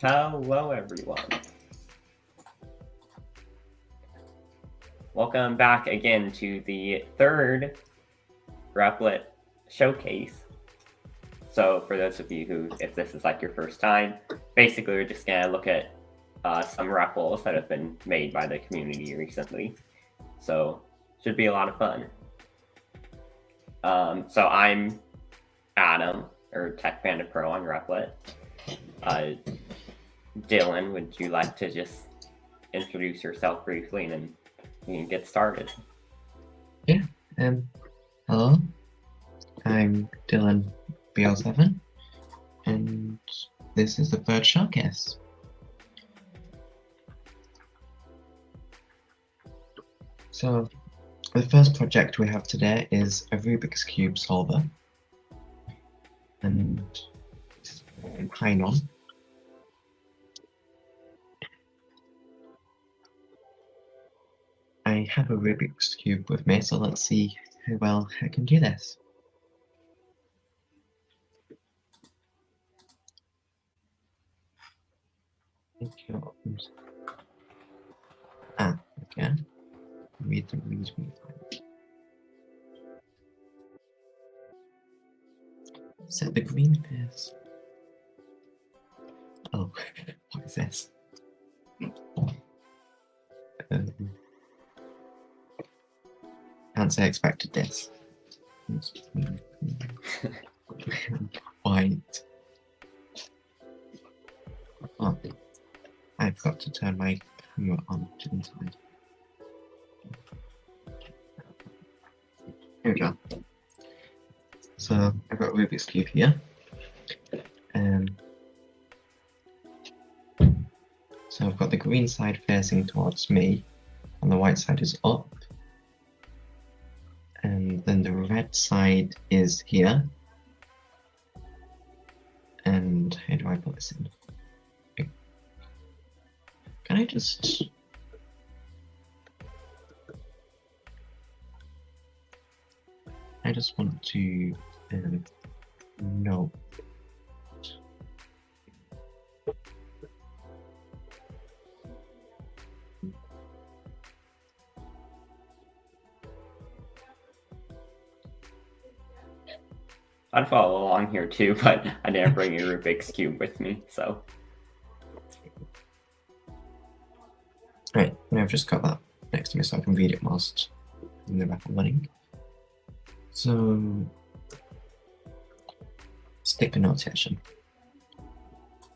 Hello, everyone. Welcome back again to the third Replit Showcase. So for those of you who, if this is like your first time, basically we're just gonna look at some REPLs that have been made by the community recently. So should be a lot of fun. So I'm Adam, or TechPandaPro on Replit. Dylan, would you like to just introduce yourself briefly and then we can get started? Yeah. Hello. I'm DillonB07 and this is the third showcase. So the first project we have today is a Rubik's Cube solver, and hang on. I have a Rubik's Cube with me, so let's see how well I can do this. Okay. Read the readme file. Set the green face. Oh, what is this? Can't say I expected this. White. Oh, I forgot to turn my camera on, didn't I? Here we go. So I've got Rubik's Cube here. So I've got the green side facing towards me, and the white side is up. And then the red side is here. And how do I put this in? Can I just... I just want to note. I'd follow along here too, but I didn't bring a Rubik's Cube with me, so. Right, now I've just got that next to me so I can read it whilst in the REPL running. So, sticker notation.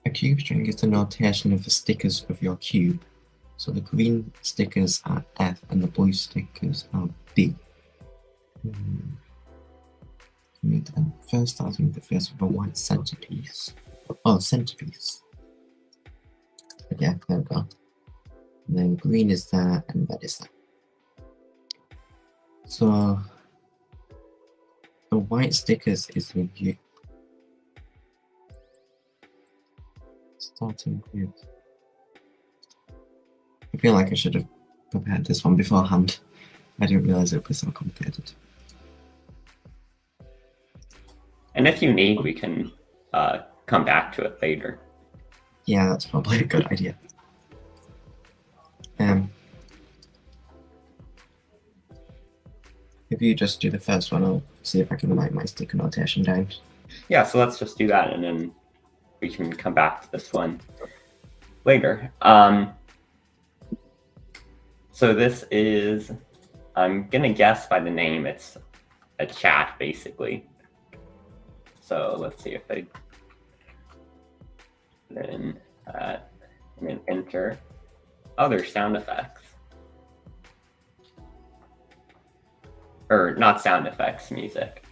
A cube string is the notation of the stickers of your cube. So the green stickers are F and the blue stickers are B. First starting with the face of a white centerpiece. Oh, centerpiece. Yeah, there we go. And then green is there and red is there. So the white stickers is the view. Starting with. I feel like I should have prepared this one beforehand. I didn't realize it was so complicated. And if you need, we can come back to it later. Yeah, that's probably a good idea. If you just do the first one, I'll see if I can write my sticker notation down. Yeah, so let's just do that and then we can come back to this one later. So this is, I'm gonna guess by the name, it's a chat basically. So let's see if I put in and then enter. Oh, there's sound effects. Or not sound effects, music.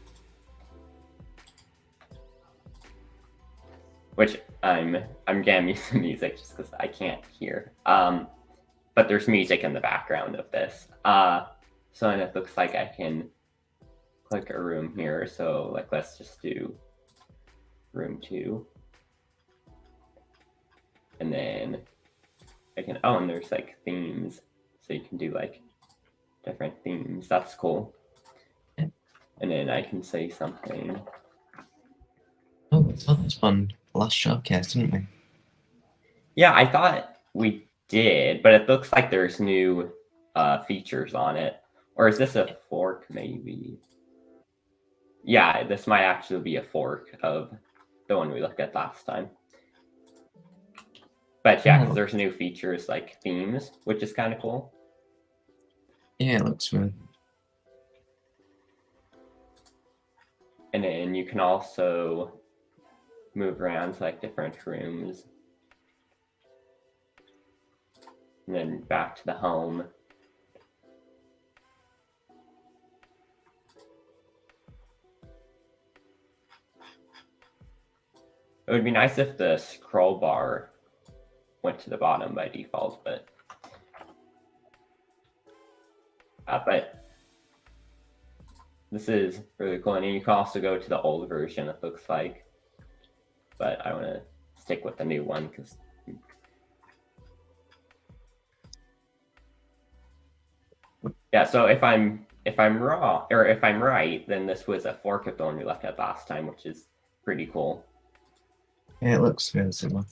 Which I'm gonna use the music just because I can't hear. But there's music in the background of this. So and it looks like I can click a room here. So like let's just do room 2. And then I can, oh, and there's like themes. So you can do like different themes. That's cool. And then I can say something. Oh, we saw this one last showcase, didn't we? Yeah, I thought we did, but it looks like there's new features on it. Or is this a fork, maybe? Yeah, this might actually be a fork of the one we looked at last time. But yeah, because there's new features like themes, which is kind of cool. Yeah, it looks really. And then you can also move around to like different rooms. And then back to the home. It would be nice if the scroll bar went to the bottom by default, but this is really cool. And you can also go to the old version, it looks like. But I want to stick with the new one because yeah. So if I'm wrong or if I'm right, then this was a fork of the one we looked at last time, which is pretty cool. Yeah, it looks very similar.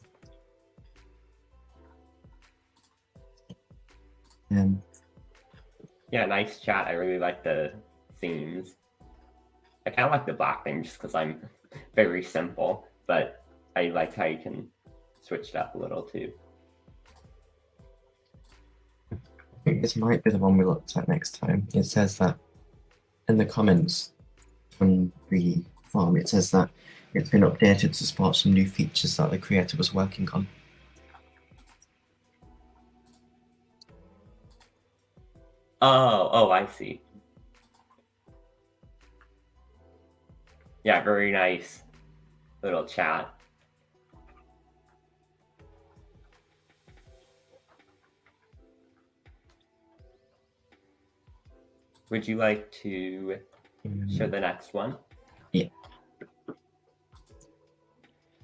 Yeah, nice chat. I really like the themes. I kind of like the black thing just because I'm very simple, but I like how you can switch it up a little too. I think this might be the one we looked at next time. It says that in the comments from the forum, it says that it's been updated to support some new features that the creator was working on. Oh, I see. Yeah, very nice little chat. Would you like to show the next one? Yeah.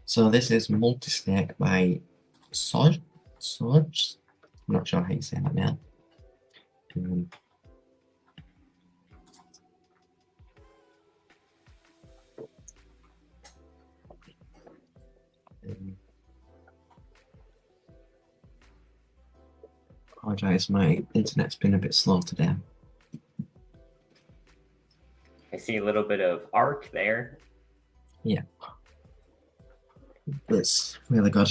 So this is Multi-Snake by Soj. I'm not sure how you say that now. Apologize, my internet's been a bit slow today. I see a little bit of arc there. Yeah. It's really good.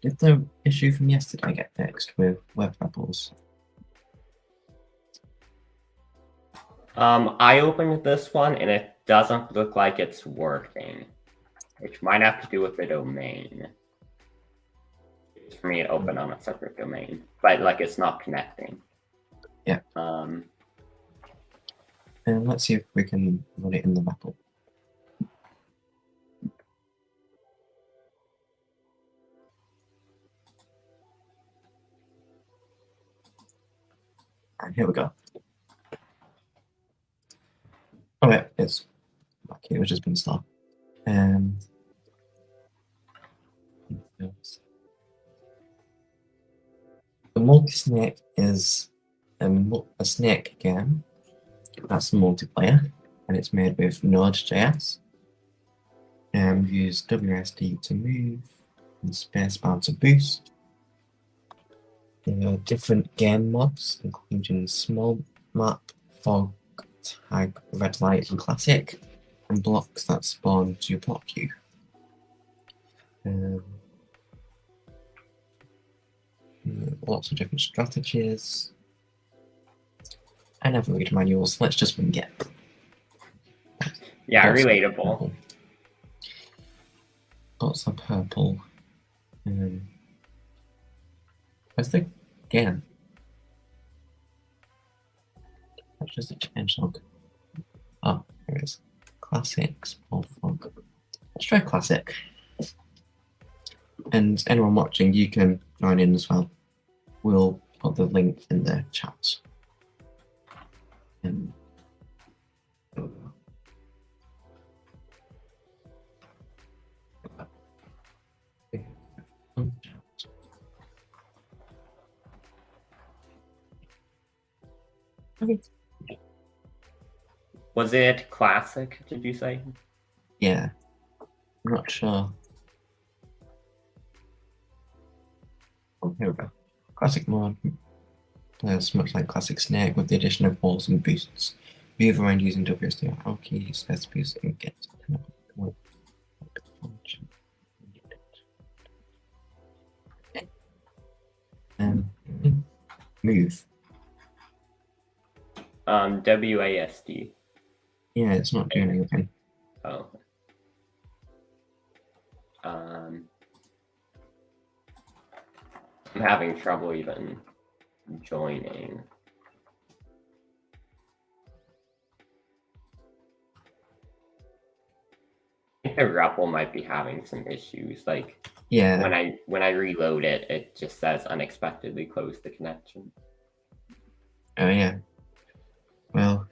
Did the issue from yesterday get fixed with web rebels? I opened this one and it doesn't look like it's working, which might have to do with the domain. For me, it opened on a separate domain, but like it's not connecting. Yeah. And let's see if we can run it in the REPL. And here we go. Okay, it's okay, it was just been installed. The Multi-Snake is a snake game that's multiplayer, and it's made with Node.js. Use WSD to move and spacebar to boost. There are different game mods, including small map, fog, tag, red light, and classic, and blocks that spawn to block you. Lots of different strategies. I never read manuals, let's just wing it. Yeah, Lots relatable. Lots of purple. Where's the game? That's just a change log. Oh, here it is. Classic, small fog. Let's try classic. And anyone watching, you can join in as well. We'll put the link in the chat. Okay. Was it classic, did you say? Yeah, I'm not sure. Oh, here we go. Classic mode plays much like classic Snake with the addition of walls and boosts. Move around using WSD arrow keys, space boost, and get move. WASD. Yeah, it's not doing anything. Oh. I'm having trouble even joining. I think the REPL might be having some issues. Like, yeah, when I reload it, it just says unexpectedly close the connection. Oh yeah. Well,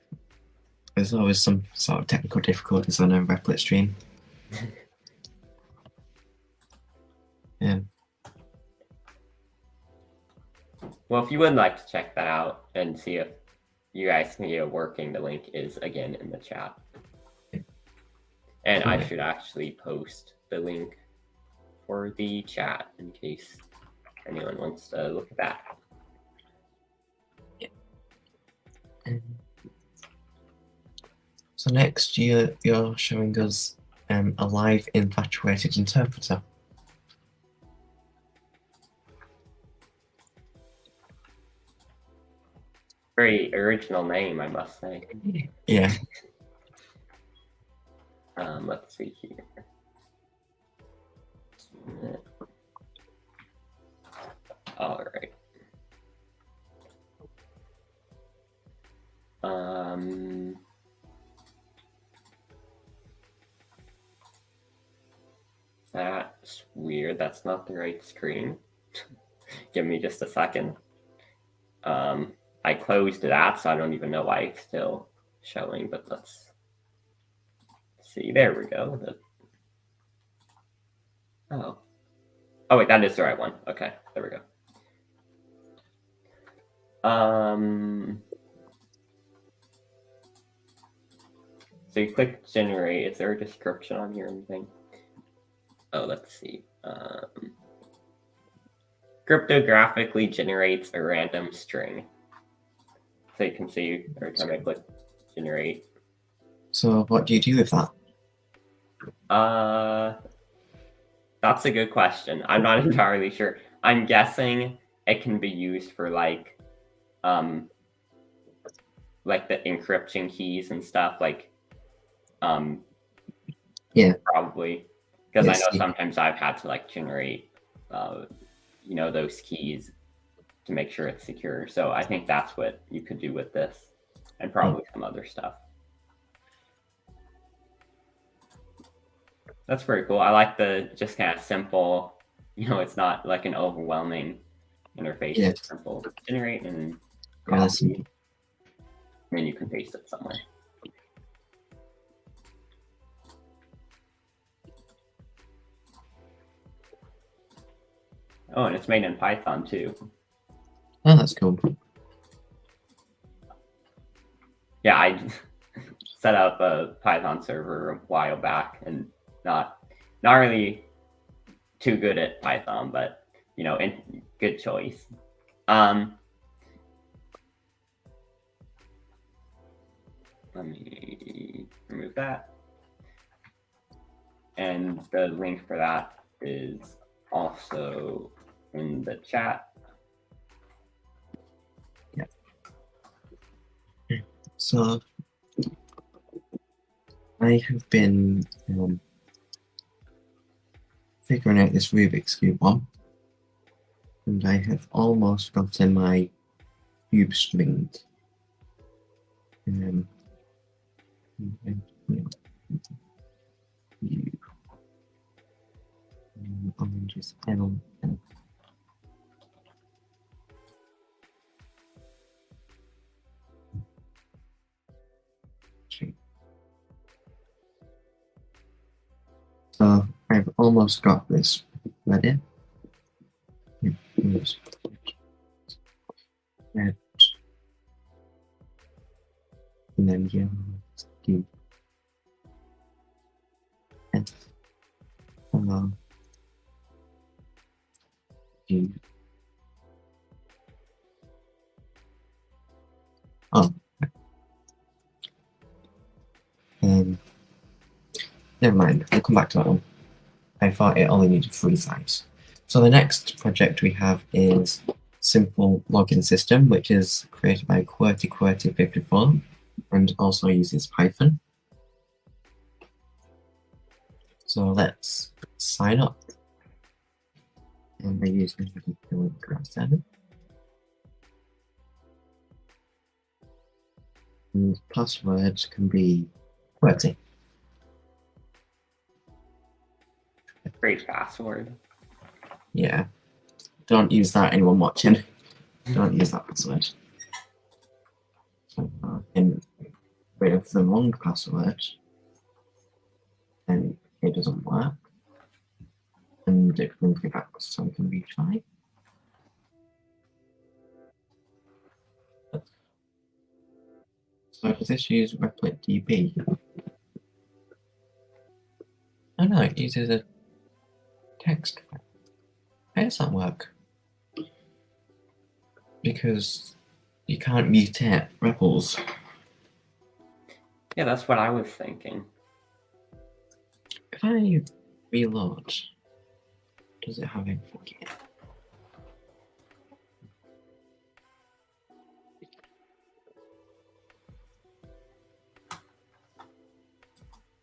there's always some sort of technical difficulties on a Replit stream. Yeah. Well, if you would like to check that out and see if you guys can get it working, the link is again in the chat. And I should actually post the link for the chat in case anyone wants to look at that. So next you're showing us a live infatuated interpreter. Very original name, I must say. Yeah. Let's see here. All right. That's weird. That's not the right screen. Give me just a second. I closed that, so I don't even know why it's still showing, but let's see. There we go. Oh, wait, that is the right one. Okay, there we go. So you click generate. Is there a description on here or anything? Oh, let's see. Cryptographically generates a random string. So you can see every time I click generate. So what do you do with that? That's a good question. I'm not entirely sure. I'm guessing it can be used for like the encryption keys and stuff. Yeah, probably because yes, I know sometimes I've had to like generate, those keys to make sure it's secure. So I think that's what you could do with this, and probably some other stuff. That's pretty cool. I like the just kind of simple, it's not like an overwhelming interface. Yeah. It's simple. Generate and Yeah, copy, and then you can paste it somewhere. Oh, and it's made in Python too. Oh, that's cool. Yeah, I set up a Python server a while back, and not really too good at Python, but good choice. Let me remove that, and the link for that is also in the chat. Yeah. So I have been figuring out this Rubik's Cube one, and I have almost gotten my cube strings. Oranges L. So I've almost got this ready. Red. And then you do S. Do. Oh. Never mind, we'll come back to that one. I thought it only needed 3 sides. So the next project we have is simple login system, which is created by QWERTY54 and also uses Python. So let's sign up. And I use DillonB07. And password can be QWERTY. Great password. Yeah. Don't use that, anyone watching. Don't use that password. So and if the wrong password, then it doesn't work. And it brings me back to something we try. So does this use Replit DB? Oh no, it uses a text file. How does that work? Because you can't mutate REPLs. Yeah, that's what I was thinking. If I reload, does it have info here?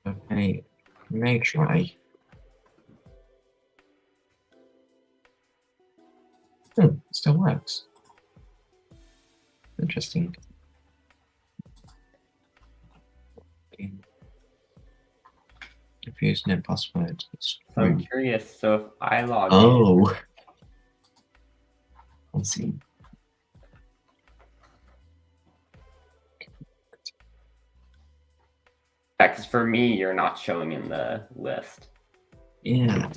Okay, may try. It still works. Interesting. If username password. So I'm curious. So if I log in, Oh, let's see. because for me, you're not showing in the list. Yeah,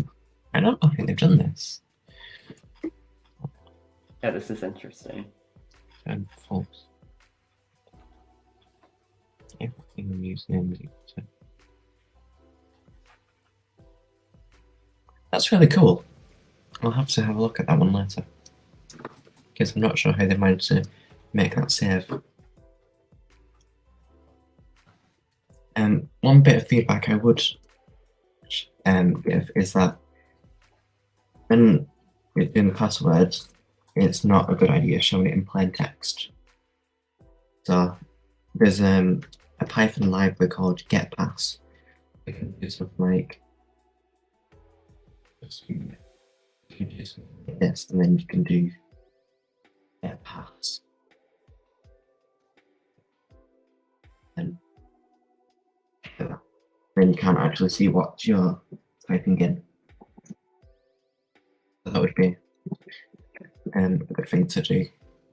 I don't know how they've done this. Yeah, this is interesting. And false. Everything username. That's really cool. I'll have to have a look at that one later. Because I'm not sure how they managed to make that save. One bit of feedback I would give is that when we're doing the password, it's not a good idea showing it in plain text. So there's a Python library called getPass. You can do something like this, and then you can do getPass. And then you can't actually see what you're typing in. So that would be a good thing to do.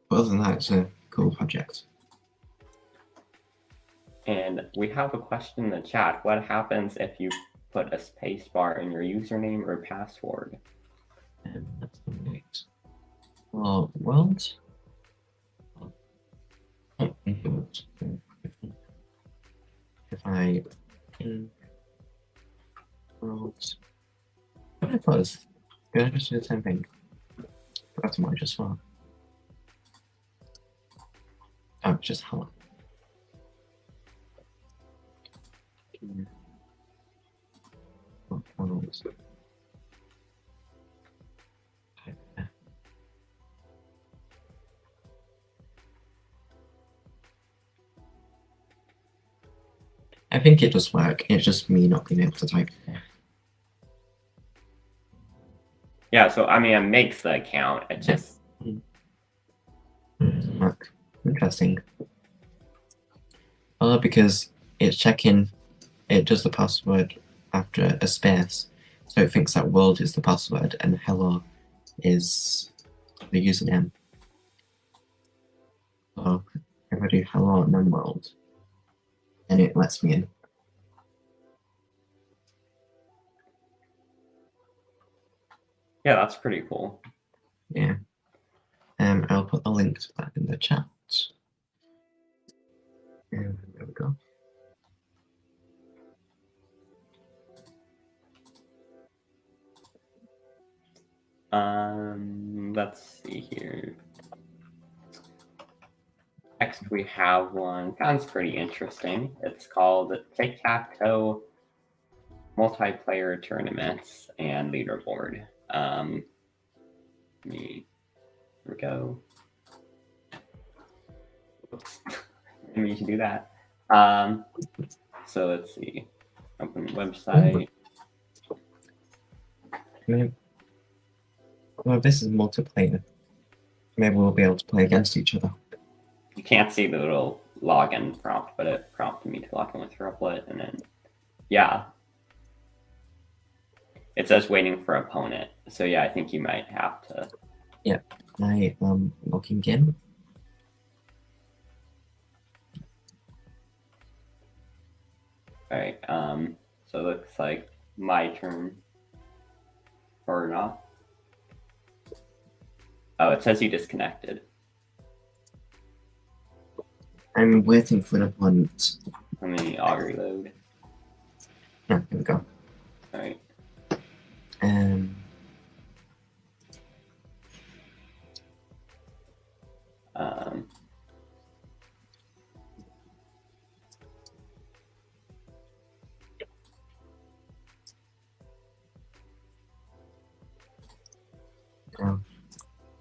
But other than that, it's a cool project. And we have a question in the chat. What happens if you put a space bar in your username or password? That's the right. Well, world. If I in world, what if I was did I just do the same thing? That's what I just saw. Oh, it's just hello. I think it does work. It's just me not being able to type. Yeah, so I mean, it makes the account. It just Work. Interesting. Oh, because it's checking. It does the password after a space, so it thinks that world is the password and hello is the username. So if I do hello and then world, then it lets me in. Yeah, that's pretty cool. Yeah. I'll put the link to that in the chat. There we go. Let's see here. Next, we have one. Sounds pretty interesting. It's called Tic-Tac-Toe Multiplayer Tournaments and Leaderboard. Here we go. Oops. Didn't mean to do that. So let's see. Open the website. Maybe, well, this is multiplayer. Maybe we'll be able to play against each other. You can't see the little login prompt, but it prompted me to log in with Replit, and then yeah. It says waiting for opponent. So yeah, I think you might have to. Yeah, I am logging in. All right. So it looks like my turn. Or not. Oh, it says you disconnected. I'm waiting for an opponent. Let me auger load. Oh, here we go. All right.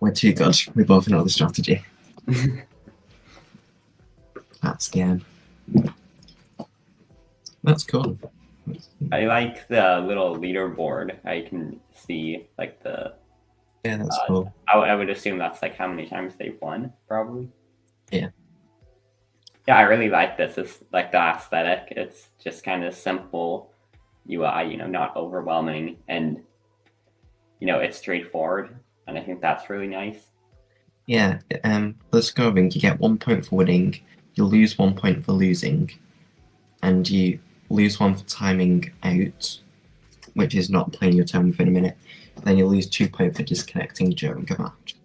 We're too good. We both know the strategy. That's game. That's cool. I like the little leaderboard. I can see like the. Yeah, that's cool. I would assume that's like how many times they've won, probably. Yeah. Yeah, I really like this. It's like the aesthetic. It's just kind of simple UI, not overwhelming, and it's straightforward. And I think that's really nice. Yeah. For scoring, you get 1 point for winning. You lose 1 point for losing, and you lose 1 for timing out, which is not playing your turn within a minute. Then you lose 2 points for disconnecting during a match.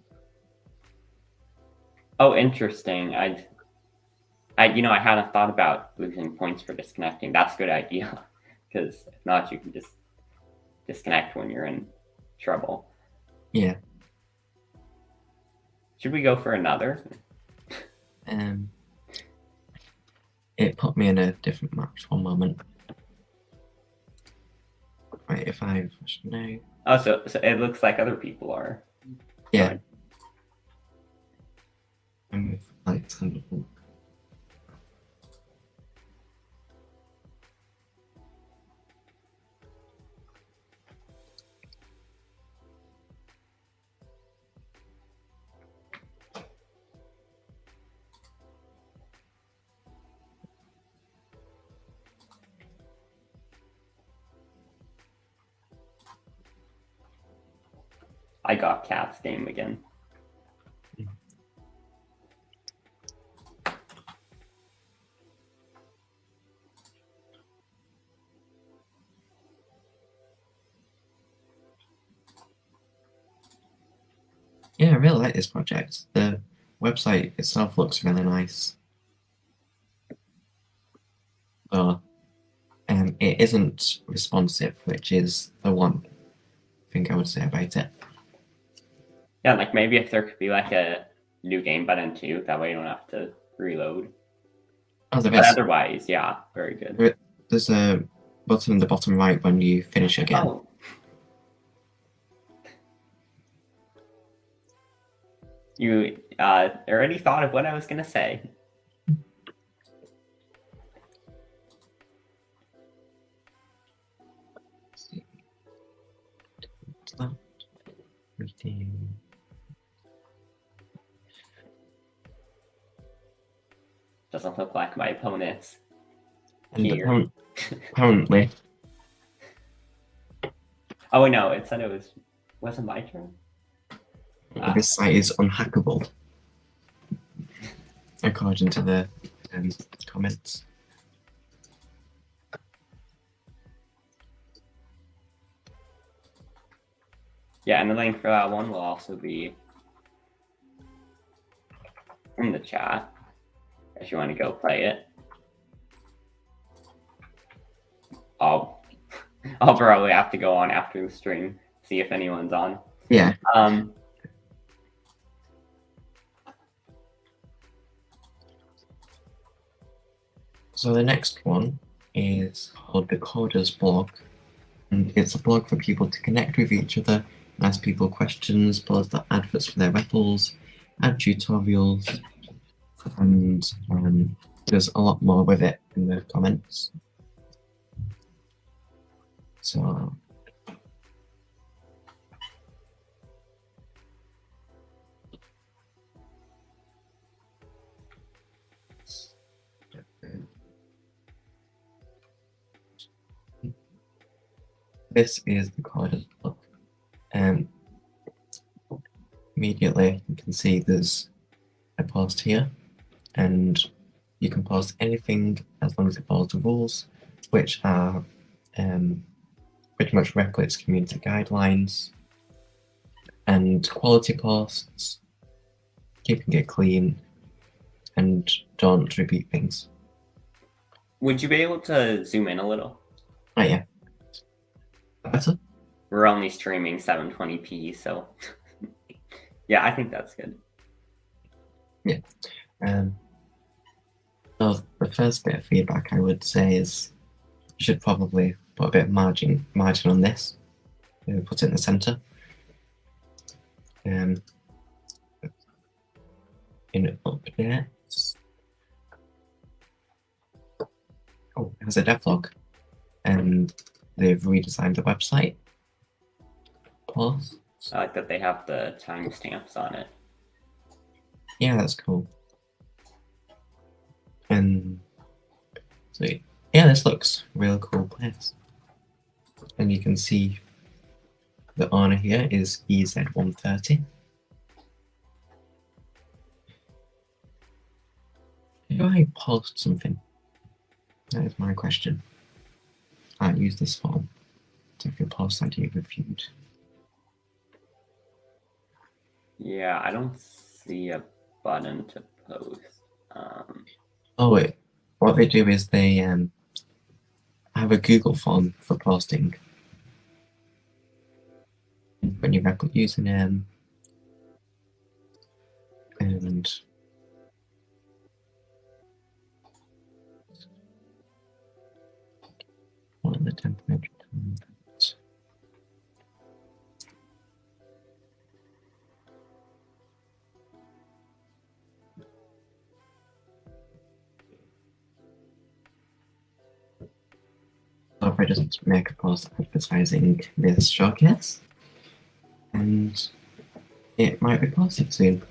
Oh, interesting. I hadn't thought about losing points for disconnecting. That's a good idea, because if not, you can just disconnect when you're in trouble. Yeah. Should we go for another? It put me in a different match. 1 moment. Right, if I no. Oh, so it looks like other people are. Yeah. I'm with like Thunderbolt. I got Cat's game again. Yeah, I really like this project. The website itself looks really nice. But it isn't responsive, which is the one thing I would say about it. Yeah, like maybe if there could be like a new game button too, that way you don't have to reload. Oh, there But is. otherwise, yeah, very good. There's a button in the bottom right when you finish a game. Oh. You already thought of what I was gonna say. Doesn't look like my opponent's here. Apparently. Oh no, it said it wasn't my turn. This site is unhackable, according to the comments. Yeah, and the link for that one will also be in the chat if you want to go play it. I'll probably have to go on after the stream, see if anyone's on. Yeah. So the next one is called the Coders blog, and it's a blog for people to connect with each other, ask people questions, post adverts for their repls, add tutorials, and there's a lot more with it in the comments. So this is the Coders blog. Immediately you can see there's a post here, and you can post anything as long as it follows the rules, which are pretty much Replit's community guidelines and quality posts, keeping it clean, and don't repeat things. Would you be able to zoom in a little? Oh yeah. Better? We're only streaming 720p, so yeah, I think that's good. Yeah. So the first bit of feedback I would say is you should probably put a bit of margin on this. Put it in the center. In up next. Oh, it has a devlog, and they've redesigned the website. Pause. I like that they have the timestamps on it. Yeah, that's cool. And so yeah, this looks a real cool place. And you can see the owner here is EZ130. Do I post something? That is my question. I use this form to if your post ID reviewed. Yeah, I don't see a button to post. Oh wait, what they do is they have a Google form for posting. When you record username and one of the template. So if I just make a post advertising this showcase, and it might be posted soon.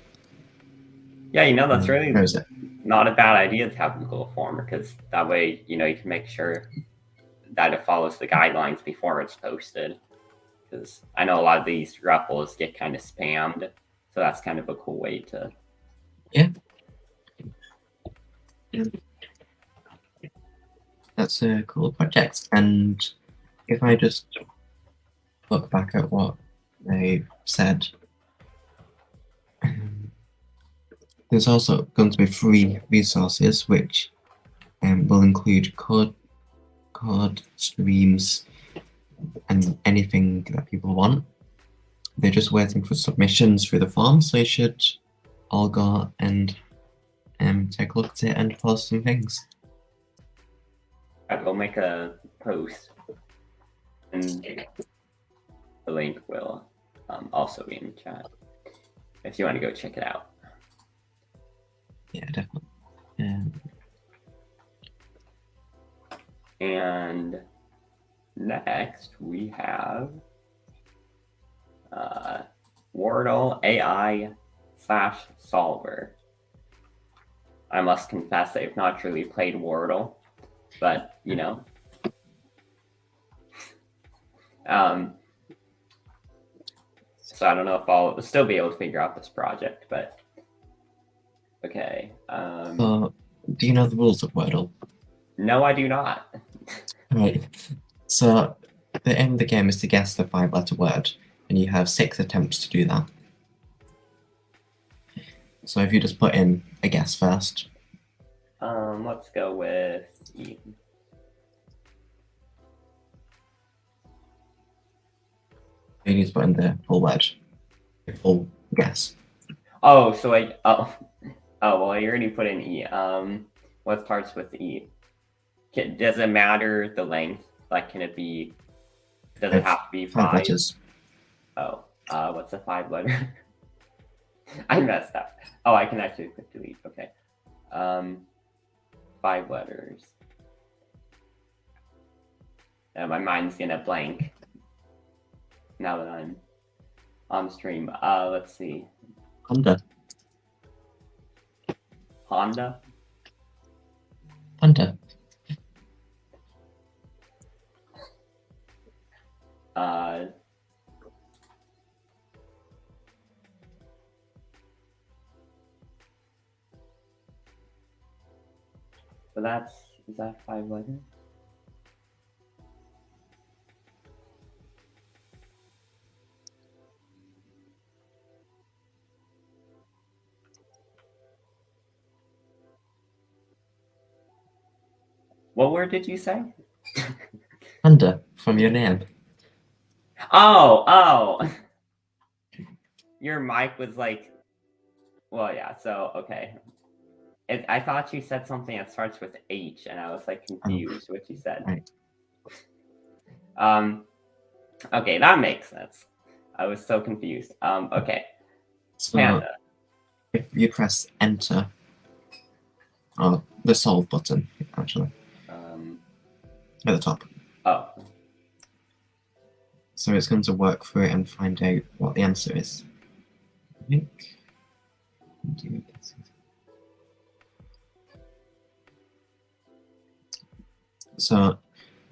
Yeah, you know, that's really Where is it? not a bad idea to have a Google form, because that way, you know, you can make sure that it follows the guidelines before it's posted. Because I know a lot of these repls get kind of spammed, so that's kind of a cool way to. Yeah. That's a cool project. And if I just look back at what they said, there's also going to be free resources which will include code streams and anything that people want. They're just waiting for submissions through the form, so you should all go and take a look at it and post some things. I will make a post, and the link will also be in the chat if you want to go check it out. Yeah, definitely. And next we have Wordle AI/solver. I must confess I've not really played Wordle, but you know. So I don't know if I'll still be able to figure out this project, but okay. So, do you know the rules of Wordle? No, I do not. Right. So the aim of the game is to guess the 5-letter word, and you have 6 attempts to do that. So if you just put in a guess first. Let's go with E. You need to put in the full word, the full guess. Oh, so oh, well, I already put in E. What starts with E? Does it matter the length? Like, can it be? Does it have to be 5 letters? Oh, what's a 5 letter? I messed up. Oh, I can actually click delete. Okay. 5 letters. My mind's gonna blank now that I'm on stream. Let's see. Honda. Honda. Honda. So is that 5 letters? What word did you say? Honda, from your name. Oh. Your mic was like, well, yeah, so, okay. I thought you said something that starts with H, and I was like confused what you said. Right. Okay, that makes sense. I was so confused. Okay. So Panda. if you press enter, or the solve button, actually, at the top. Oh. So it's going to work through it and find out what the answer is. I think. So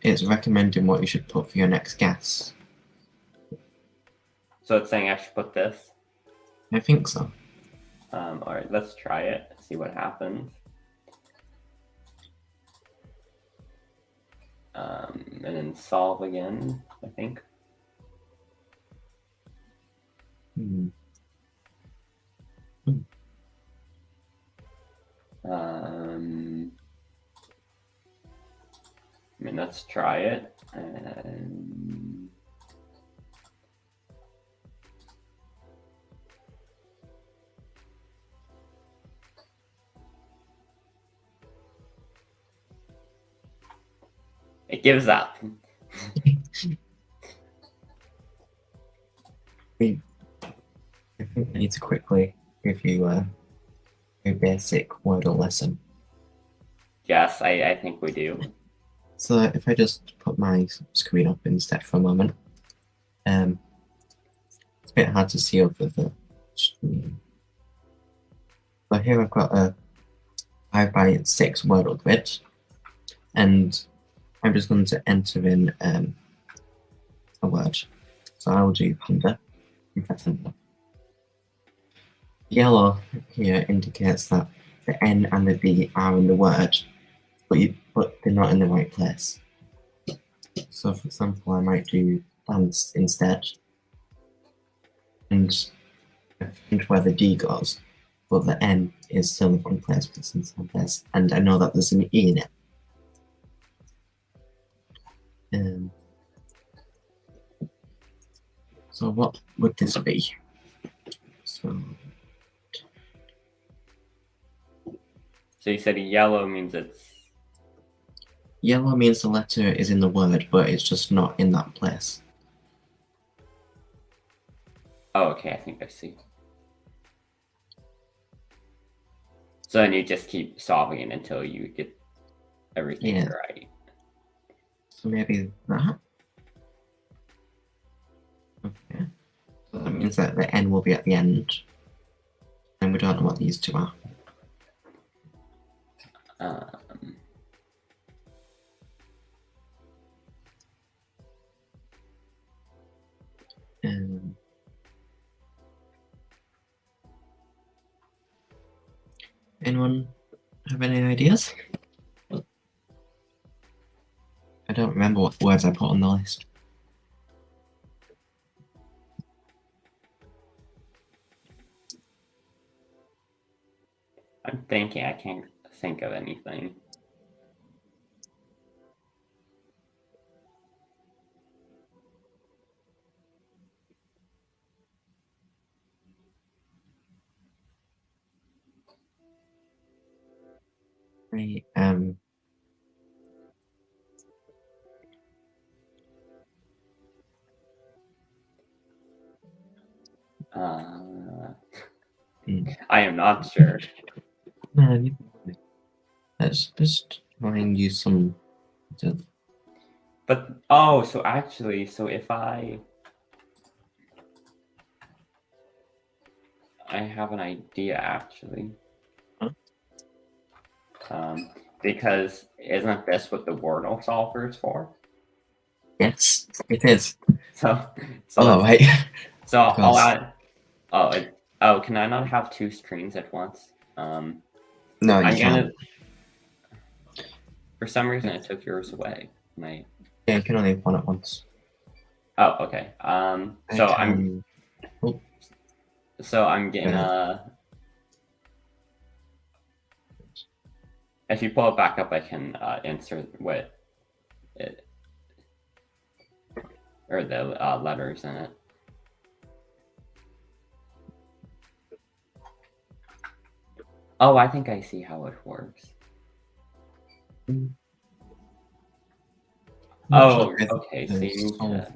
it's recommending what you should put for your next guess. So it's saying I should put this? I think so. All right, let's try it, see what happens. And then solve again, I think. I mean, let's try it. And it gives up. I think I need to quickly give you a basic Wordle lesson. Yes, I think we do. So if I just put my screen up instead for a moment, it's a bit hard to see over the screen. So here I've got a 5x6 Wordle grid, and I'm just going to enter in a word. So I will do panda and press enter. Yellow here indicates that the N and the D are in the word, but they're not in the right place. So for example, I might do dance instead, and I find where the D goes, but the N is still in the wrong place, but it's in the same place, and I know that there's an E in it. So what would this be? So you said yellow means it's... Yellow means the letter is in the word, but it's just not in that place. Oh, okay, I think I see. So then you just keep solving it until you get everything right. So maybe that. Okay. So that means that the N will be at the end. And we don't know what these two are. Anyone have any ideas? I don't remember what words I put on the list. I'm thinking, I can't think of anything. I am. I am not sure. Let's just try and use some. But oh, so actually, so if I have an idea actually. Huh? Because isn't this what the Wordle solver is for? Yes, it is. So Oh, right. So I'll Because- add. Can I not have two screens at once? No, I'm you gonna. can't. For some reason, it took yours away. Yeah, you can only have one at once. Oh, okay. So Oh, I'm gonna. If you pull it back up, I can insert what it or the letters in it. Oh, I think I see how it works. Oh, okay. So you need to.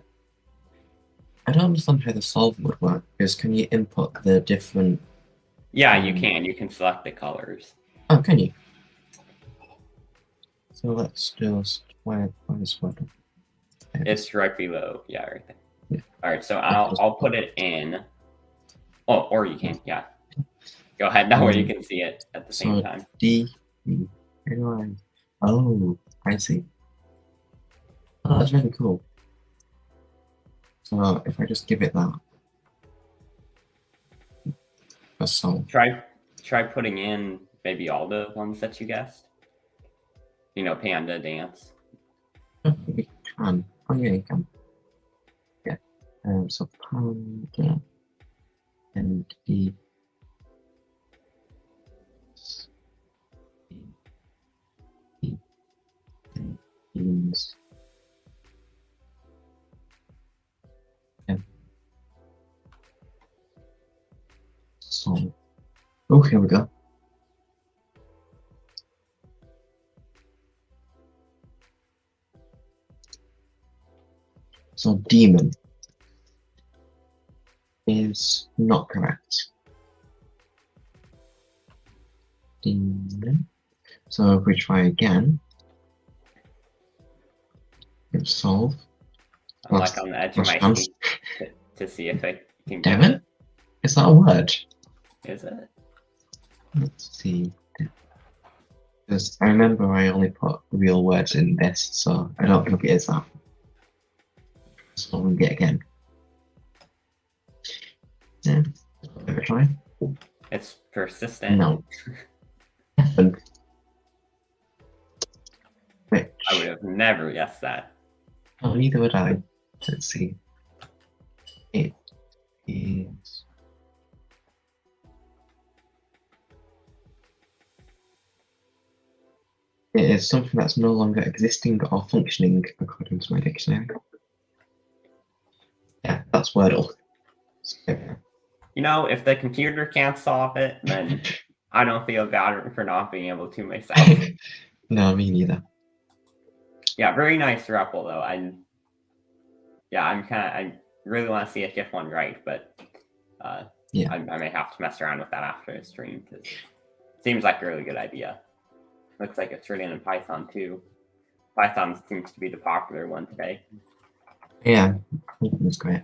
I don't understand how the solve would work, because can you input the different... Yeah, you can. You can select the colors. Oh, can you? So let's just... Where is what? It's right below. Yeah, right there. Yeah. All right, so I'll put it in. Oh, or you can. Yeah. Go ahead. That way you can see it at the same time. D. Oh, I see. Oh, that's really cool. So if I just give it that, that's solved. Try putting in maybe all the ones that you guessed. You know, panda dance. We can. Oh yeah, you can. Yeah. So panda and the beans. Yeah. So, oh, here we go. So demon is not correct. Demon. So if we try again, let's solve. I'm like on the edge of my seat to see if I can get Demon? it. Is that a word? Is it? Let's see. Because I remember I only put real words in this, so I don't think it is that. So we'll get again. Yeah. Give it a try. It's persistent. No. Which? I would have never guessed that. Oh, neither would I. Let's see. It is. It is something that's no longer existing or functioning, according to my dictionary. Yeah, that's Wordle. You know, if the computer can't solve it, then I don't feel bad for not being able to myself. No, me neither. Yeah, very nice REPL though. I really want to see it get one right, but yeah, I may have to mess around with that after the stream because it seems like a really good idea. Looks like it's written in Python too. Python seems to be the popular one today. Yeah, that's great.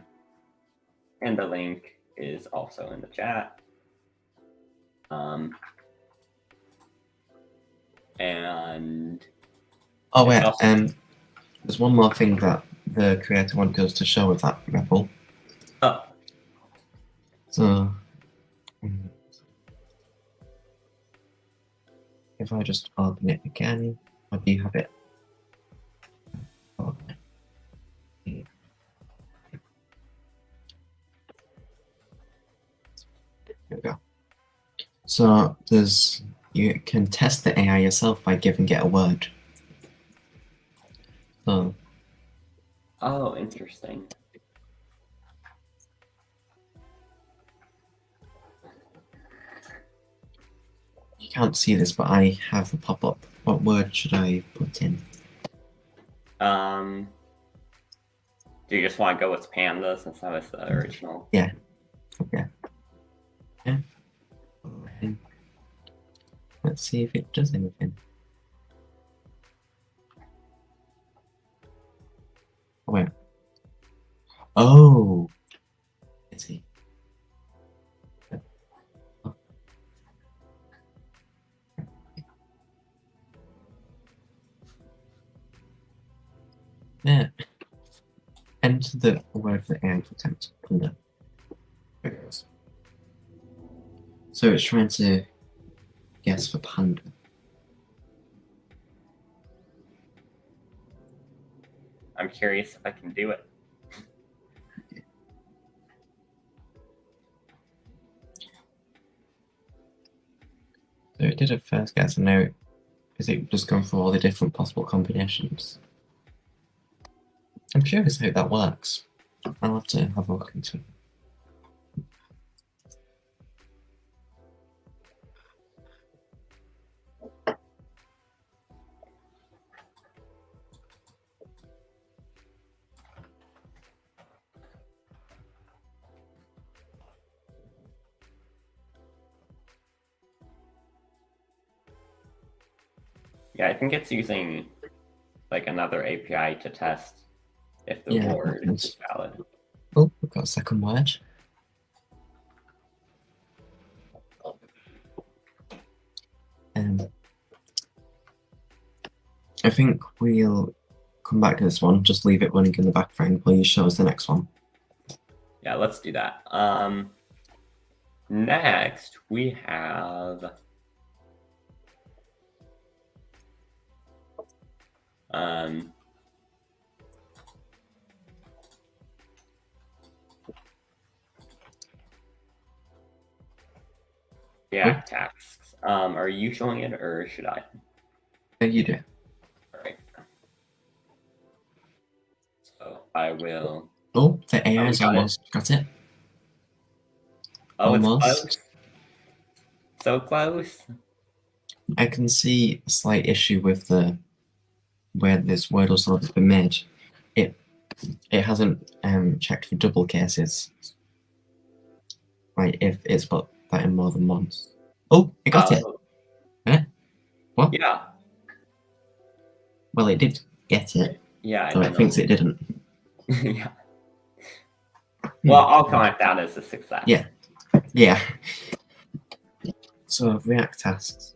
And the link is also in the chat. And oh wait, there's one more thing that the creator wanted us to show with that REPL. Oh. So if I just open it again, or do you have it? Okay. Here we go. So there's you can test the AI yourself by giving it a word. So Oh, interesting. you can't see this, but I have a pop-up. What word should I put in? Do you just want to go with panda since that was the original? Yeah. Okay. Yeah. Let's see if it does anything. Wait. Oh. Is he? Yeah. Enter the word for the AI attempt. Panda. There it goes. So it's trying to guess for panda. I'm curious if I can do it. So it did a first guess, and now is it just going through all the different possible combinations? I'm curious how that works. I'll have to have a look into it. Yeah, I think it's using like another API to test if the Yeah, word that's- is valid. Oh, we've got a second word. I think we'll come back to this one. Just leave it running in the background while you show us the next one. Yeah, let's do that. Next we have React tasks. Are you showing it or should I? You do. All right. So I will. Oh, the AI is got almost got it. Oh, Almost. it's close. So close. I can see a slight issue with the where this word or sort has been made. It hasn't checked for double cases. Right, if it's put that in more than once. Oh, it got it. Eh? What? Yeah. Well, it did get it. Yeah. So it thinks it didn't. Yeah. Well, I'll count that as a success. Yeah. Yeah. So React tasks.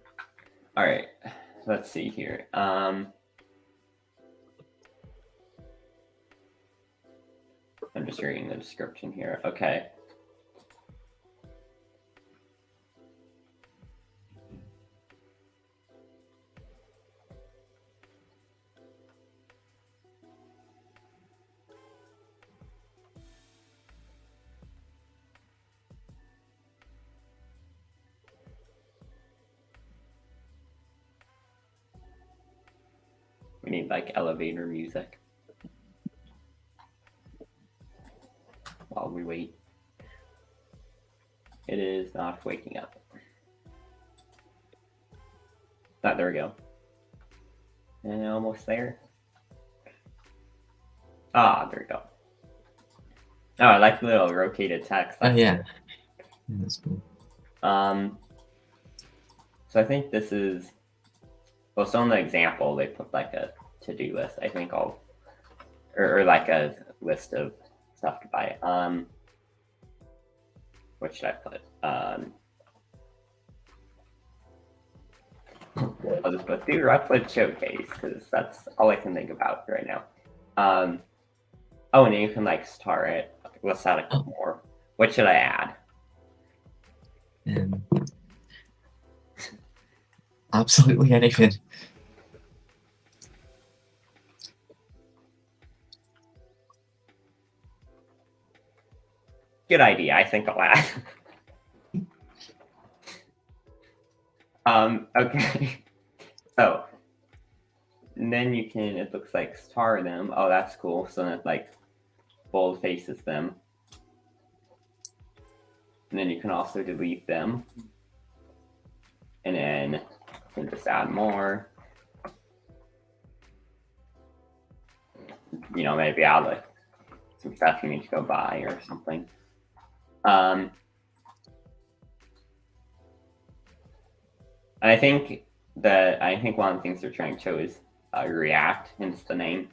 All right. Let's see here. I'm just reading the description here. Okay. We need like elevator music while we wait. It is not waking up. Ah, there we go. And almost there. Ah, there we go. Oh, I like the little rotated text. Oh yeah. That's cool. So I think this is, well, so in the example, they put like a to-do list, I think or like a list of stuff to buy. What should I put? I'll just put do Replit Showcase because that's all I can think about right now. Oh, and then you can like star it. Let's add a couple more. What should I add? Absolutely anything. Good idea. I think I'll add. Okay. So, and then you can, it looks like star them. Oh, that's cool. So then it like bold faces them. And then you can also delete them. And then you can just add more. You know, maybe add like some stuff you need to go buy or something. And I think one of the things they're trying to show is React, hence the name.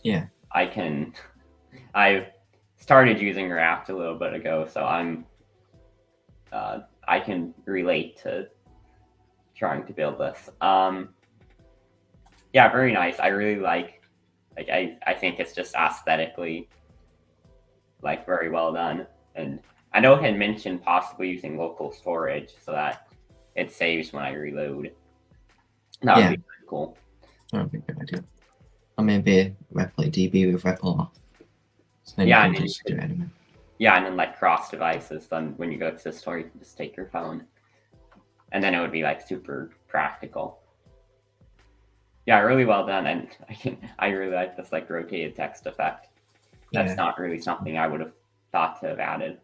Yeah. I've started using React a little bit ago, so I can relate to trying to build this. Yeah, very nice. I really like I think it's just aesthetically like very well done. And I know it had mentioned possibly using local storage so that it saves when I reload. That would be really cool. That would be a good idea. Or maybe Replit DB with REPL off. So then Yeah, you can just do it anyway. Yeah, and then like cross devices, then when you go to the store, you can just take your phone. And then it would be like super practical. Yeah, really well done. And I really like this like rotated text effect. That's not really something I would have thought to have added.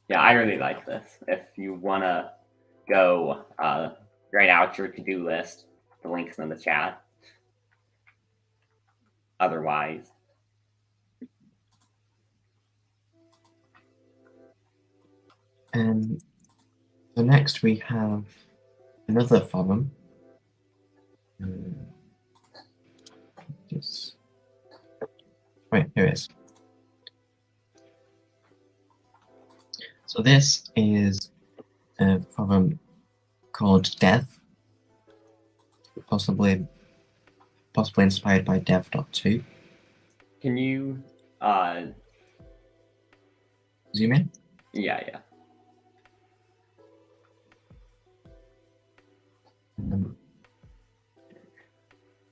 Yeah, I really like this. If you want to go write out your to-do list, the link's in the chat. Otherwise. And so next we have another forum. Wait, here it is. So this is a forum called Dev, possibly inspired by Dev.2. Can you zoom in? Yeah.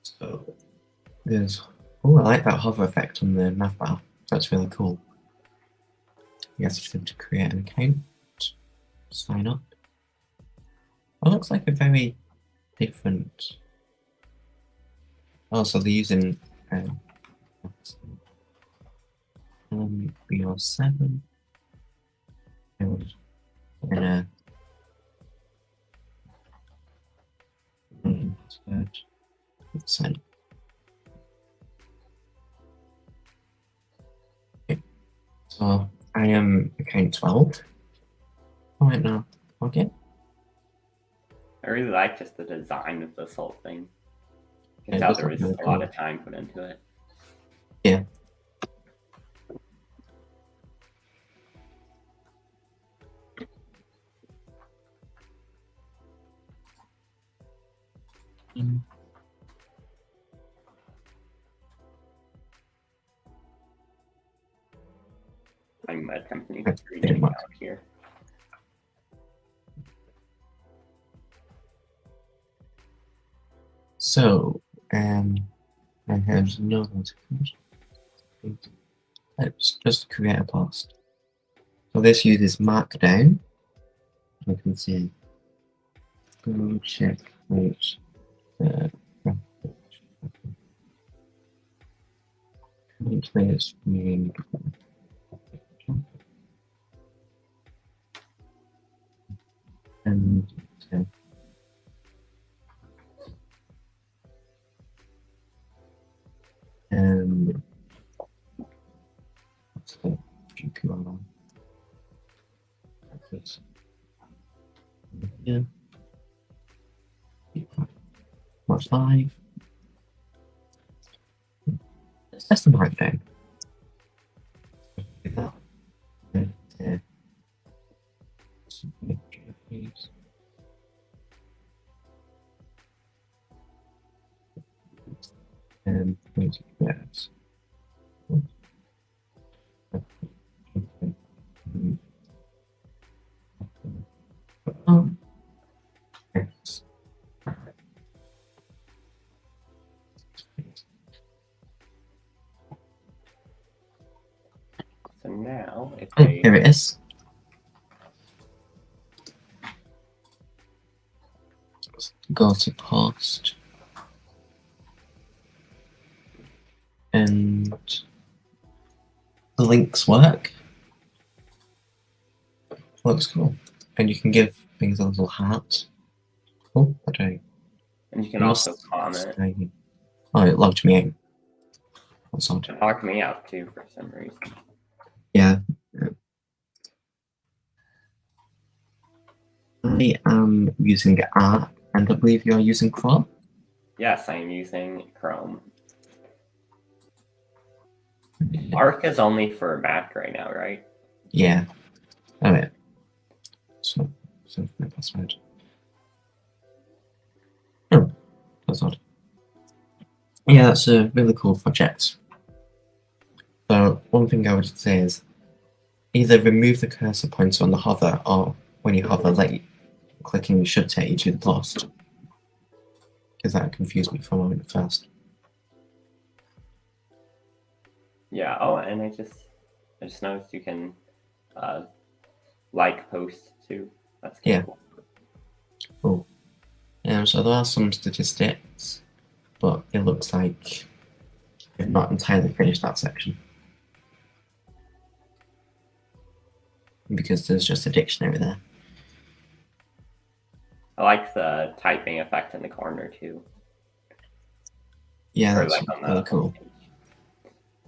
So there's I like that hover effect on the nav bar. That's really cool. You guys just have to create an account, sign up. It looks like a very different. Oh, so they're using DillonB07 and sign up. Okay. So I am account 12. Right now, okay. I really like just the design of this whole thing. You can Yeah, tell there was really a lot of time put into it. Yeah. I'm attempting to read it out here. So, I have no notification. Let's just create a post. So this uses Markdown. You can see. Go check which players being and what's the GPR? Yeah. Watch live. Let's test the Markdown. And basic ads. So now, if here it is. go to post, and the links work. Looks cool. And you can give things a little heart. Oh, I don't. And you can also comment. Oh, it logged me out. That's odd. It logged me out too for some reason. Yeah. I am using Arc, and I believe you're using Chrome. Yes, I'm using Chrome. Arc is only for Mac right now, right? Yeah. Oh yeah. So my password. Oh, that's odd. Yeah, that's a really cool project. So one thing I would say is either remove the cursor pointer on the hover, or when you hover, clicking should take you to the post. Because that confused me for a moment at first. Yeah. Oh, and I just noticed you can like posts too. That's cool. Cool. So there are some statistics, but it looks like I've not entirely finished that section. Because there's just a dictionary there. I like the typing effect in the corner too. Yeah, that's really cool.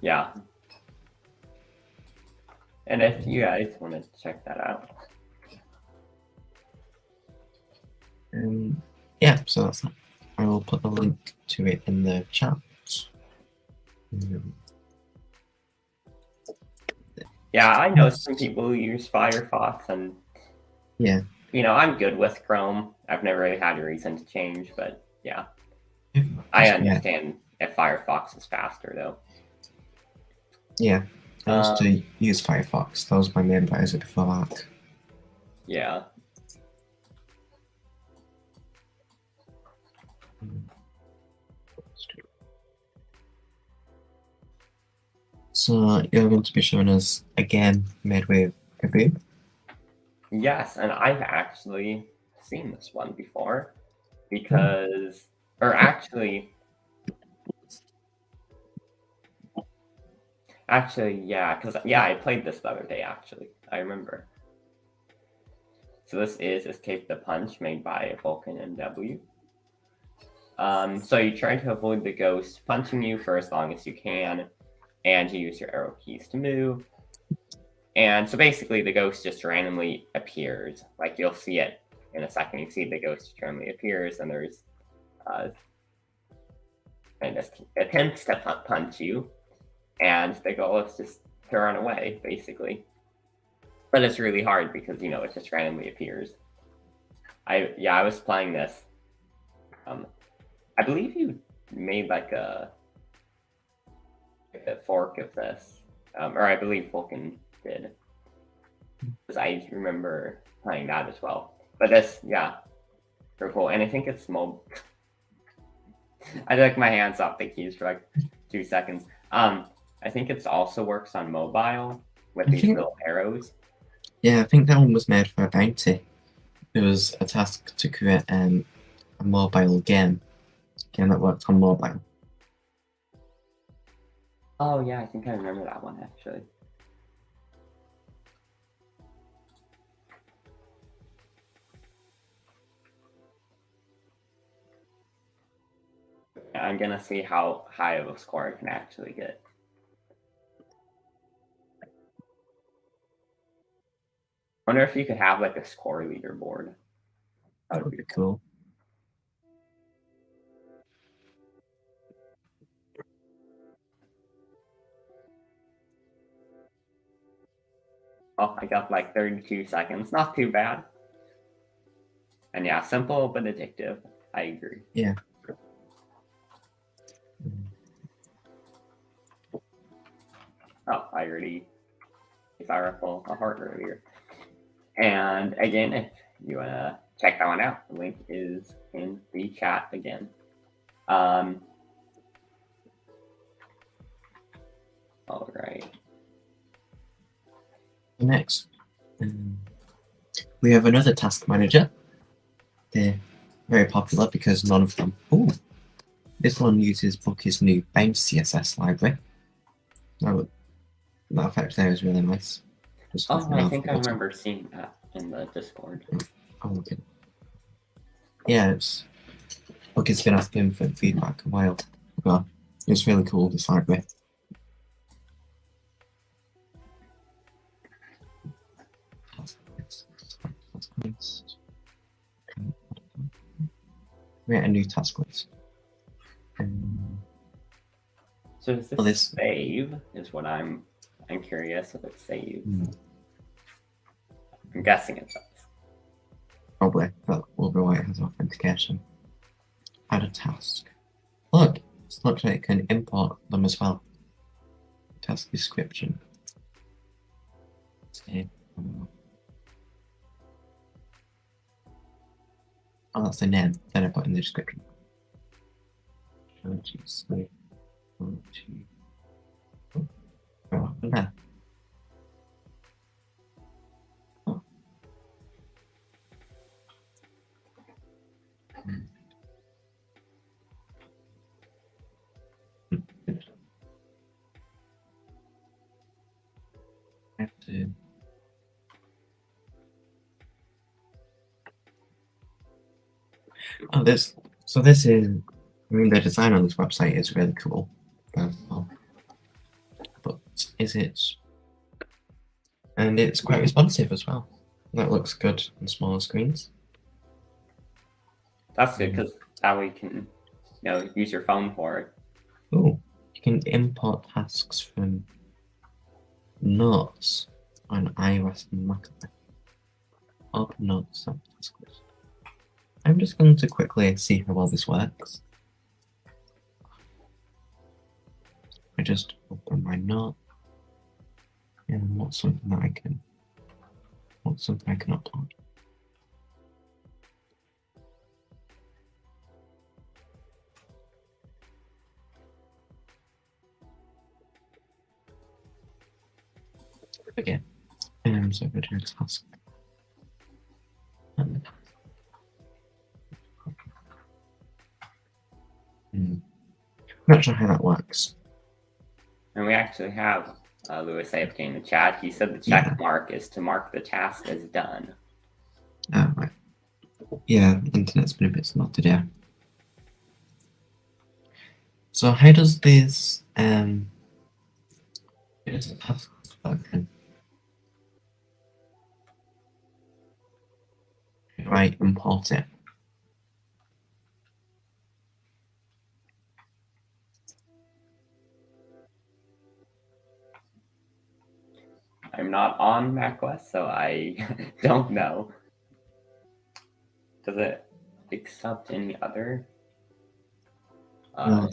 Yeah. And if you guys want to check that out. Yeah, so that's that. I will put the link to it in the chat. Yeah, I know some people who use Firefox, and yeah, you know, I'm good with Chrome. I've never really had a reason to change, but yeah, I understand if Firefox is faster though. Yeah, I used to use Firefox. That was my main browser before that. Yeah. So you're going to be showing us again made with Kaboom? Yes, and I've actually seen this one before because, or actually, yeah, because I played this the other day. Actually, I remember. So this is Escape the Punch, made by Vulcan MW. So you try to avoid the ghost punching you for as long as you can, and you use your arrow keys to move. And so basically the ghost just randomly appears. Like you'll see it in a second. You see the ghost just randomly appears, and there's and just attempts to punch you, and the goal is just to run away, basically. But it's really hard because, you know, it just randomly appears. I was playing this. I believe you made like a fork of this, or I believe Vulcan did, because I remember playing that as well. But this, yeah, pretty cool. And I think it's mobile. I took my hands off the keys for like 2 seconds. I think it also works on mobile with these little arrows. Yeah, I think that one was made for a bounty. It was a task to create a mobile game that worked on mobile. Oh yeah, I think I remember that one actually. I'm gonna see how high of a score I can actually get. I wonder if you could have like a score leaderboard. That would be cool. Oh, I got like 32 seconds. Not too bad. And yeah, simple but addictive. I agree. Yeah. Oh, I already fired up a heart earlier. And again, if you want to check that one out, the link is in the chat again. All right. Next, we have another task manager, the very popular because none of them. Oh, this one uses Bookie's new bounce CSS library. That effect there is really nice. Just Oh, looking I out think for I that. remember seeing that in the Discord. Oh, okay. Yeah, Bookie's been asking for feedback a while ago. It's really cool, this library. Create a new task list. So does this, Well, this- save? Is what I'm curious if it saves. Hmm. I'm guessing it does. Probably, but will be why it has authentication. Add a task. Look, it looks like it can import them as well. Task description. Save. Oh, that's the name. Then I put in the description. What happened there? Oh. I have to. Oh, this. So this is. I mean, the design on this website is really cool. But is it? And it's quite responsive as well. That looks good on smaller screens. That's good because that way you can, use your phone for it. Oh, you can import tasks from Notes on iOS and Mac. Open Notes on task list. I'm just going to quickly see how well this works. I just open my note and what's something I can upload. Again, so go to task. And I'm not sure how that works. And we actually have Lewis AFK in the chat. He said the check mark is to mark the task as done. Oh, right. Yeah, the internet's been a bit slow today. So how does this task work then? Right, import it. I'm not on macOS, so I don't know. Does it accept any other? Well,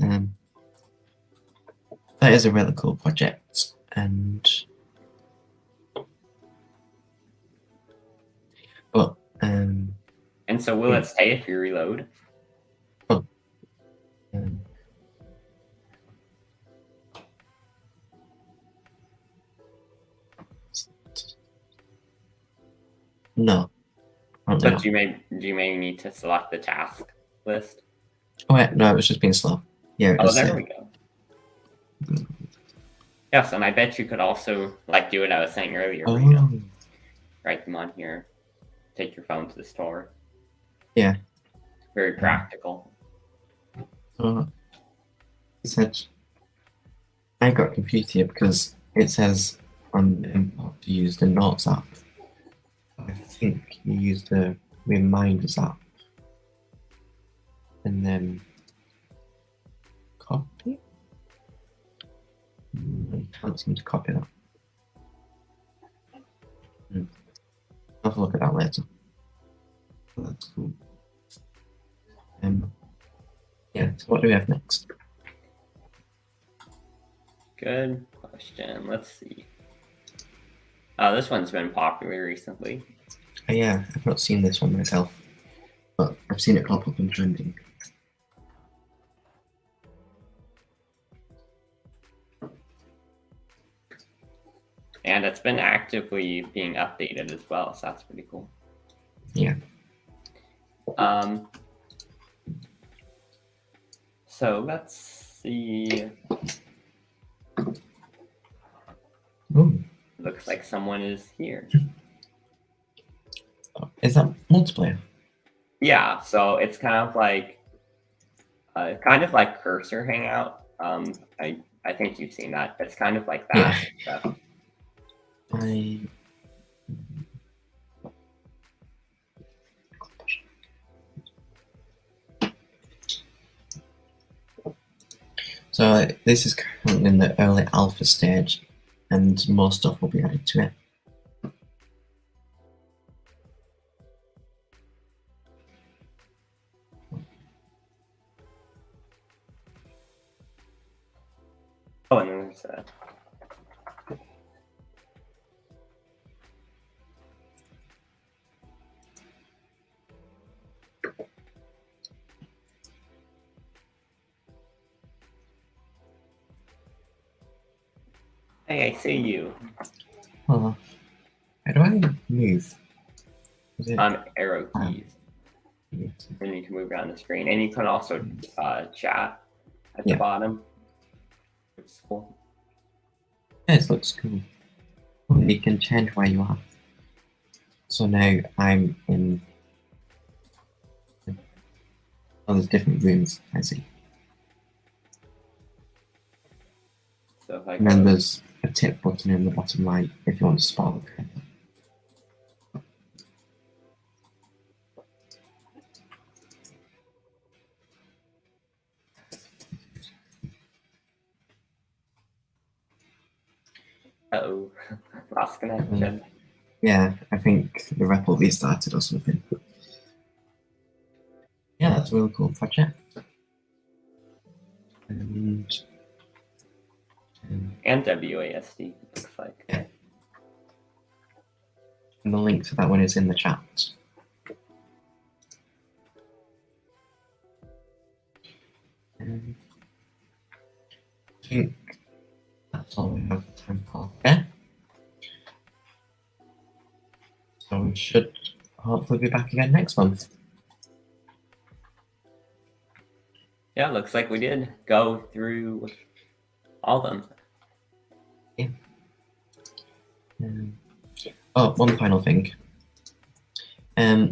that is a really cool project, and so will it stay if you reload? No. So do you may need to select the task list? Oh wait, no, it was just being slow. Yeah. Oh, there we go. Yes, and I bet you could also do what I was saying earlier. Oh. Where you write them on here. Take your phone to the store. Yeah. Very practical. So it said I got confused here because it says on import to use the Notes app. I think you use the Reminders app and then copy. I can't seem to copy that. I'll have a look at that later. That's cool. Yeah, so what do we have next? Good question. Let's see. This one's been popular recently. Yeah, I've not seen this one myself, but I've seen it pop up in trending. And it's been actively being updated as well, so that's pretty cool. Yeah. So let's see. Ooh, Looks like someone is here. is that multiplayer? Yeah, so it's kind of like cursor hangout. I think you've seen that. It's kind of like that. Yeah. So, So this is currently in the early alpha stage, and more stuff will be added to it. oh, and then there's hey, I see you. Oh, how do I move? Is it? Arrow keys. And you can move around the screen, and you can also chat at the bottom. It's cool. Yeah, it looks cool. You can change where you are. So now I'm in. Oh, there's different rooms. I see. So if I And then there's a tip button in the bottom right if you want to spawn. Uh-oh, lost connection. Yeah, I think the Replit restarted or something. Yeah, that's a really cool project. And WASD, looks like. Yeah. And the link to that one is in the chat. I think that's all we have time for. Okay. So we should hopefully be back again next month. Yeah, looks like we did go through all of them. Oh, one final thing. Oh,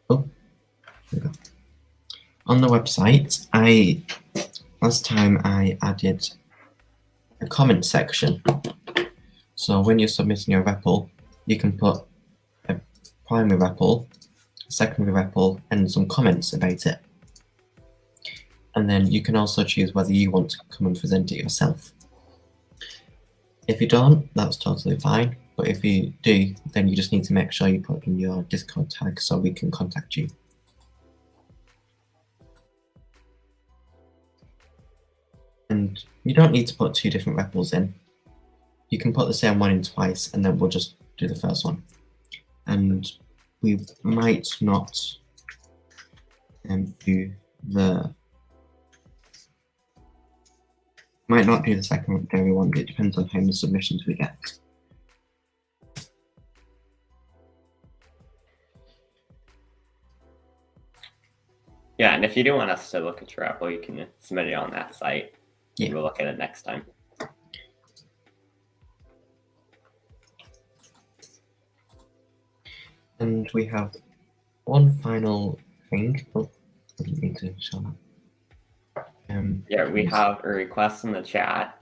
there we go. On the website, last time I added a comment section. So when you're submitting your REPL, you can put a primary REPL, a secondary REPL, and some comments about it. And then you can also choose whether you want to come and present it yourself. If you don't, that's totally fine. But if you do, then you just need to make sure you put in your Discord tag so we can contact you. And you don't need to put two different REPLs in. You can put the same one in twice, and then we'll just do the first one. And we might not do the secondary one. It depends on how many submissions we get. Yeah, and if you do want us to look at your REPL, you can submit it on that site. Yeah. We'll look at it next time. And we have one final thing. Oh, I didn't mean to show that. Yeah, we have a request in the chat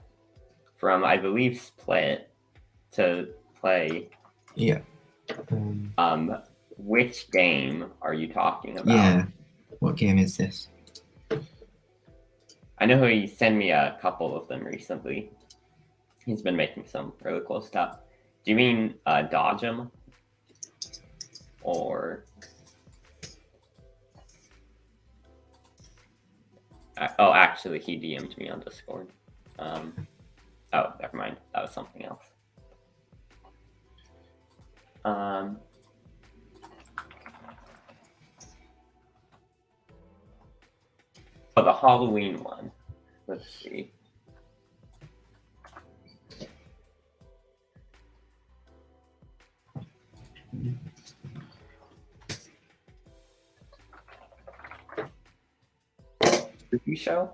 from, I believe, Split to play. Yeah. Which game are you talking about? Yeah. What game is this? I know he sent me a couple of them recently. He's been making some really cool stuff. Do you mean Dodge 'em? Or oh, actually, he DM'd me on Discord. Oh, never mind. That was something else. Oh, the Halloween one. Let's see. spooky show.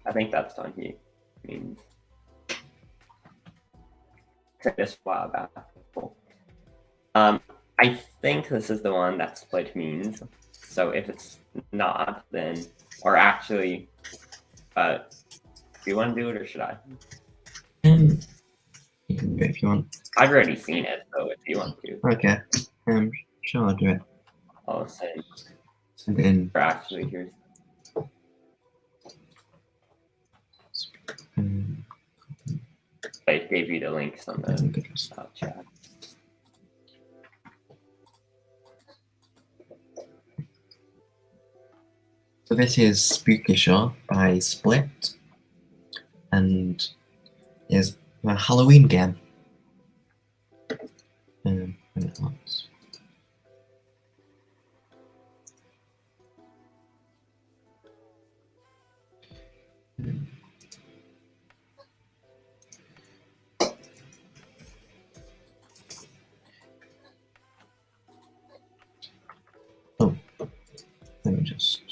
I think that's what he means. This while back. Cool. I think this is the one that split means. So if it's not, then, or actually, do you want to do it or should I? You can do it if you want. I've already seen it, so if you want to. Okay. Sure, I'll do it. I'll send Send it in. or actually here's I gave you the links on the chat. So this is Spooky Show by Split, and is a Halloween game. And it looks. Oh, let me just.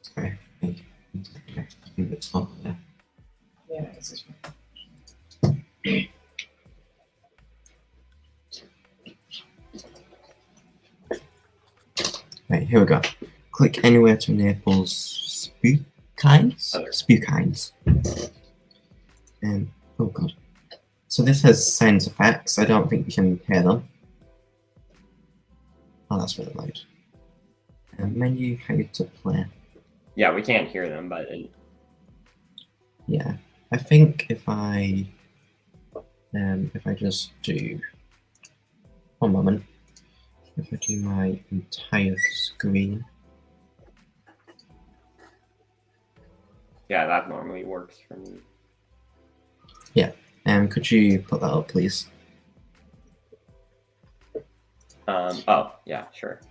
Sorry, it's not there. Yeah, it's this one. Right, here we go. Click anywhere to enable spookines. Oh god. So this has sound effects. I don't think you can hear them. Oh, that's really loud. Menu, how to play. Yeah, we can't hear them, but Yeah, I think if I just do 1 moment, if I do my entire screen. yeah, that normally works for me. Yeah, could you put that up, please? Oh, yeah, sure.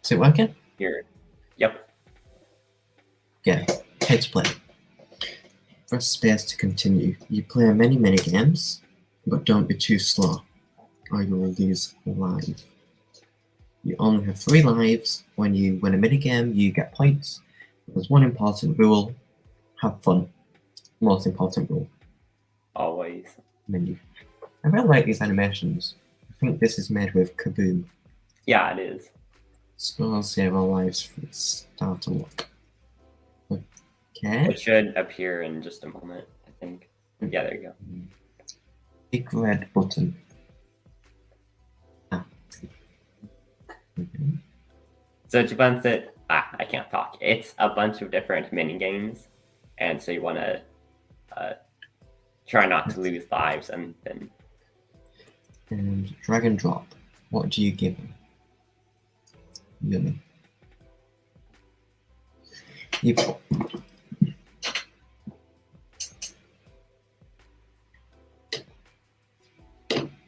Is it working? Here. Yep. Yeah, how to play. Press space to continue. You play many games, but don't be too slow, or you will lose a life. You only have 3 lives. When you win a minigame, you get points. There's one important rule: have fun. Most important rule. Always. Menu. I really like these animations. I think this is made with Kaboom. Yeah, it is. Store 0 lives from the start to look. Okay. It should appear in just a moment, I think. Yeah, there you go. Big red button. Ah. So it's a bunch of I can't talk. It's a bunch of different mini games, and so you want to try not to lose lives, and then. And drag and drop. What do you give them? Yummy. You put.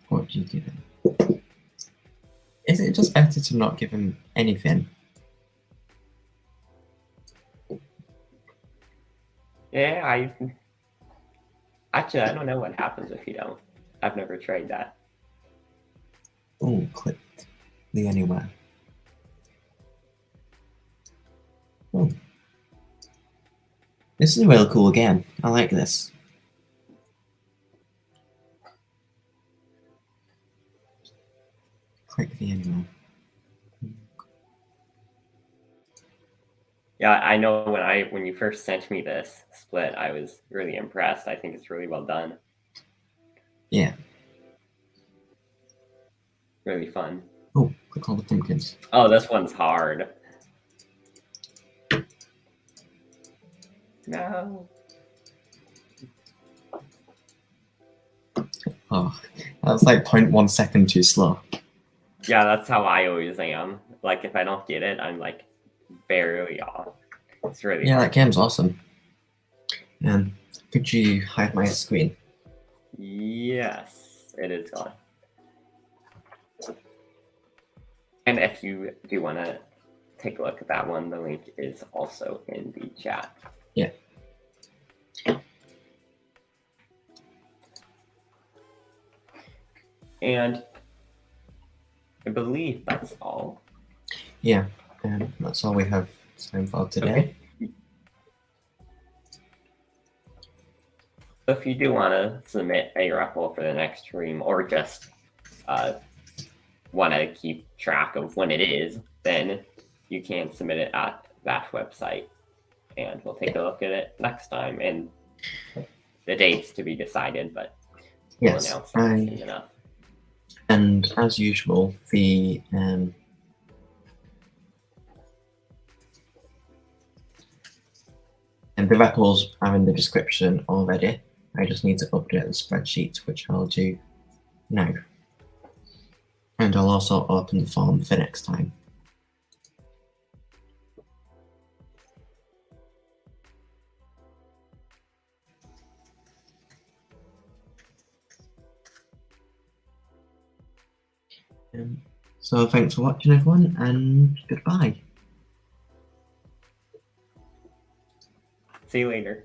What do you give him? Is it just better to not give him anything? Yeah, actually I don't know what happens if you don't. I've never tried that. Oh, click the anywhere. Oh. This is a really cool game. I like this. Click the anywhere. Yeah, I know when you first sent me this split, I was really impressed. I think it's really well done. Yeah. Really fun. Oh, click all the pumpkins. Oh, this one's hard. No. Oh, that was like 0.1 second too slow. Yeah, that's how I always am. Like if I don't get it, I'm like barely off. It's really Yeah, hard. that game's awesome. Could you hide my screen? Yes, it is gone. And if you do want to take a look at that one, the link is also in the chat. Yeah. And I believe that's all. Yeah, that's all we have time for today. Okay. So if you do want to submit a REPL for the next stream, or just want to keep track of when it is, then you can submit it at that website, and we'll take a look at it next time. And the dates to be decided, but we'll Yes, announce that soon enough. and as usual, the REPLs are in the description already. I just need to update the spreadsheet, which I'll do now. And I'll also open the form for next time. So thanks for watching, everyone, and goodbye. See you later.